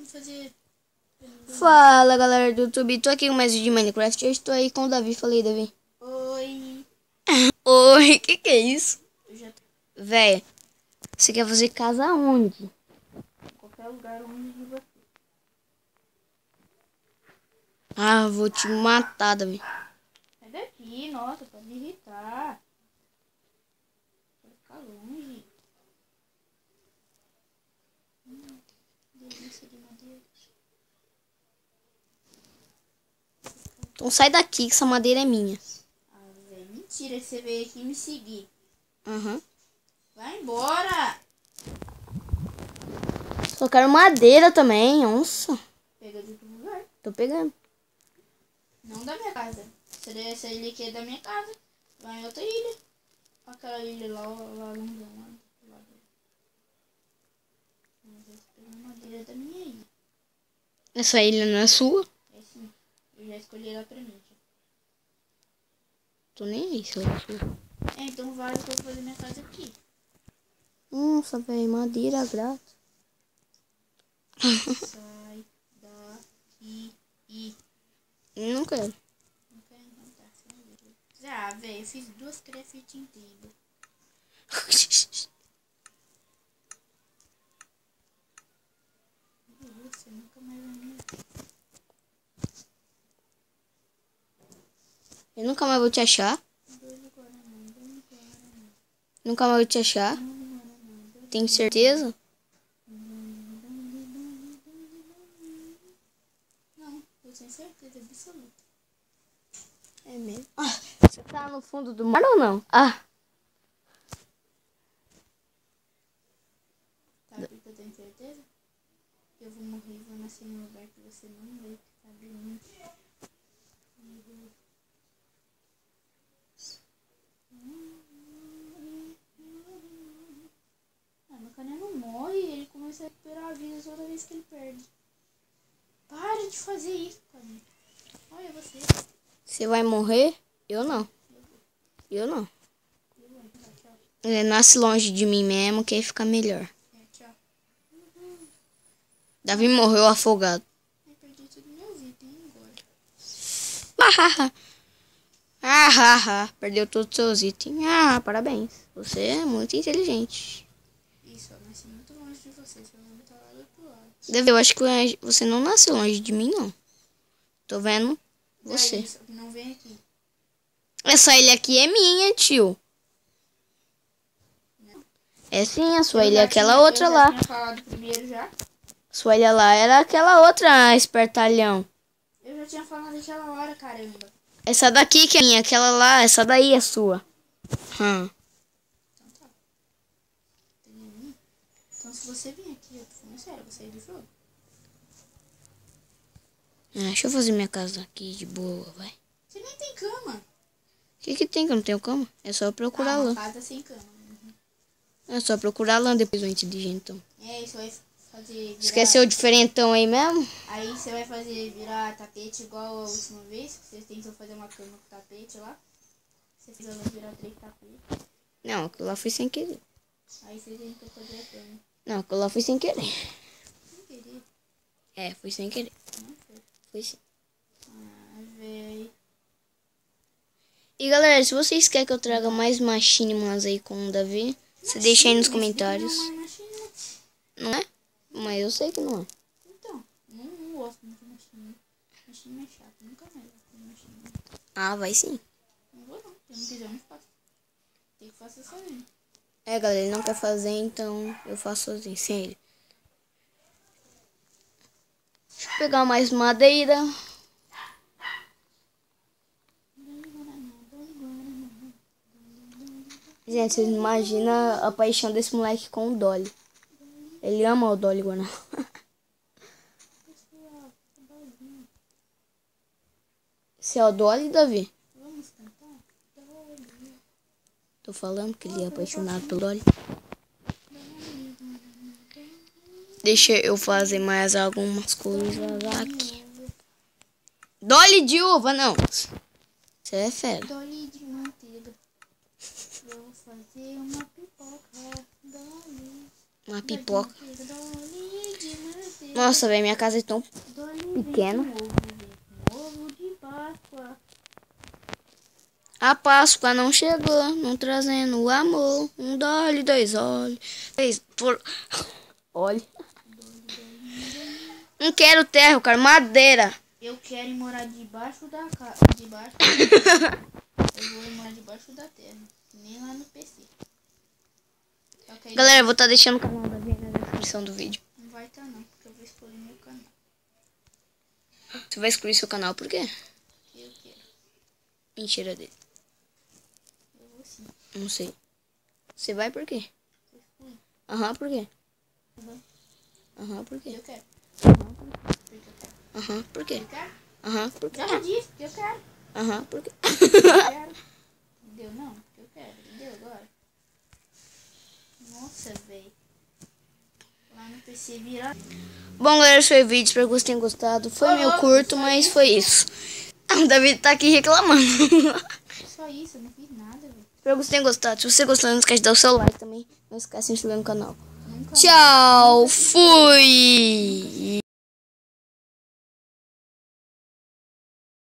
Vamos fazer... Fala, galera do YouTube. Tô aqui com mais vídeo de Minecraft. Eu estou aí com o Davi. Falei, Davi. Oi. Oi, que é isso? Eu já tô Véia, você quer fazer casa onde? em qualquer lugar onde você... Ah, vou te matar, Davi. Sai daqui, nossa, pode me irritar. Vai ficar longe. Delícia de madeira. Então sai daqui que essa madeira é minha. Ah, velho, mentira que você veio aqui me seguir. Uhum. Vai embora. Só quero madeira também, nossa. Pega de outro lugar. Tô pegando. Não da minha casa. Essa ilha aqui é da minha casa. Vai em outra ilha. Aquela ilha lá longe. Pegando madeira da minha ilha. Essa ilha não é sua? É sim. Eu já escolhi ela pra mim. Já. Tô nem aí se ela é sua. É, então vale que eu vou fazer minha casa aqui. Nossa, velho, madeira grátis. Sai daqui e... Não quero. Não quero inventar. Ah, velho, eu fiz 2 crafting table. Você nunca mais vai me... Eu nunca mais vou te achar. Nunca mais vou te achar. Tenho certeza? Não, eu tenho certeza absoluta. É mesmo. Ah, você tá no fundo do mar ou não? Ah. Sabe por que eu tenho certeza? Eu vou morrer e vou nascer num lugar que você não vai saber muito. Ah, meu caninha não morre, ele começa a recuperar a vida toda vez que ele perde. Para de fazer isso, caninha. Olha você. Você vai morrer? Eu não. Eu não. Ele nasce longe de mim mesmo, que aí fica melhor. É, tchau. Davi morreu afogado. Eu perdi tudo meus itens agora. Perdeu todos os seus itens. Ah, parabéns. Você é muito inteligente. Isso, eu nasci muito longe de você. Seu nome tá lá do outro lado. Davi, eu acho que você não nasceu longe de mim, não. Tô vendo você. Daí, não vem aqui. Essa ilha aqui é minha, tio. Não. É sim, a sua Eu ilha é já aquela tinha- outra eu já lá. tinha falado primeiro já. Sua ilha lá era aquela outra, espertalhão. Eu já tinha falado naquela hora, caramba. Essa daqui que é minha, aquela lá, essa daí é sua. Então tá. Então se você vir aqui, eu tô falando sério, eu vou sair do jogo. Deixa eu fazer minha casa aqui de boa, vai. Você nem tem cama. O que tem que eu não tenho cama? É só procurar Uma lã. casa sem cama. Uhum. É só procurar lã depois do inteligentão. É, isso vai fazer virar... Esqueceu o diferentão aí mesmo? Aí você vai fazer virar tapete igual a última vez. Que você tentou fazer uma cama com tapete lá. Você fez ela virar 3 tapetes. Não, aquilo lá foi sem querer. Aí você tentou fazer a cama. Não, aquilo lá foi sem querer. Sem querer. É, foi sem querer. Não foi. Foi sim. Ah, véi. E galera, se vocês querem que eu traga mais machinimans aí com o Davi, você deixa aí nos comentários. Não é? Mas eu sei que não é. Então, não gosto muito de machinima. Machinima é chato, nunca mais gosto de machinima. Ah, vai sim. Não vou não, se eu não quiser eu não faço. Tem que fazer sozinho. É, galera, ele não quer fazer, então eu faço sozinho, sem ele. Deixa eu pegar mais madeira. Gente, vocês imaginam a paixão desse moleque com o Dolly. Ele ama o Dolly Guaraná. Você é o Dolly, Davi? Vamos cantar? Tô falando que ele é apaixonado pelo Dolly. Deixa eu fazer mais algumas coisas aqui. Dolly de uva, não. Você é fera. Dolly de manteiga. Vou fazer uma pipoca. Dolly. Uma pipoca. Nossa, velho, minha casa é tão pequena. Ovo de Páscoa. A Páscoa não chegou, não trazendo o amor. Um dole, dois olhos. Olha. Não quero terra, eu quero madeira. Eu quero ir morar debaixo da casa. Debaixo. Eu vou ir morar debaixo da terra. Nem lá no PC. Galera, eu vou estar deixando o canal da Vini na descrição do vídeo. Não vai estar não, porque eu vou escolher meu canal. Você vai excluir seu canal por quê? Eu quero. Mentira dele. Eu vou sim. Não sei. Você vai por quê? Eu excluí. Aham, por quê? Uhum. Aham, por quê? Eu quero. Porque eu quero. Aham, por quê? Eu quero. Aham, por quê? Já disse que eu quero. Aham, por quê? Eu quero. Entendeu? Não, porque eu quero. Entendeu agora? Nossa, velho. Lá no PC virar. Bom, galera, esse foi o vídeo. Espero que vocês tenham gostado. Foi meio curto, mas foi isso. O David tá aqui reclamando. Só isso, eu não fiz nada, velho. Espero que vocês tenham gostado. Se você gostou, não esquece de dar o seu like também. Não esquece de se inscrever no canal. Nunca Tchau, fui!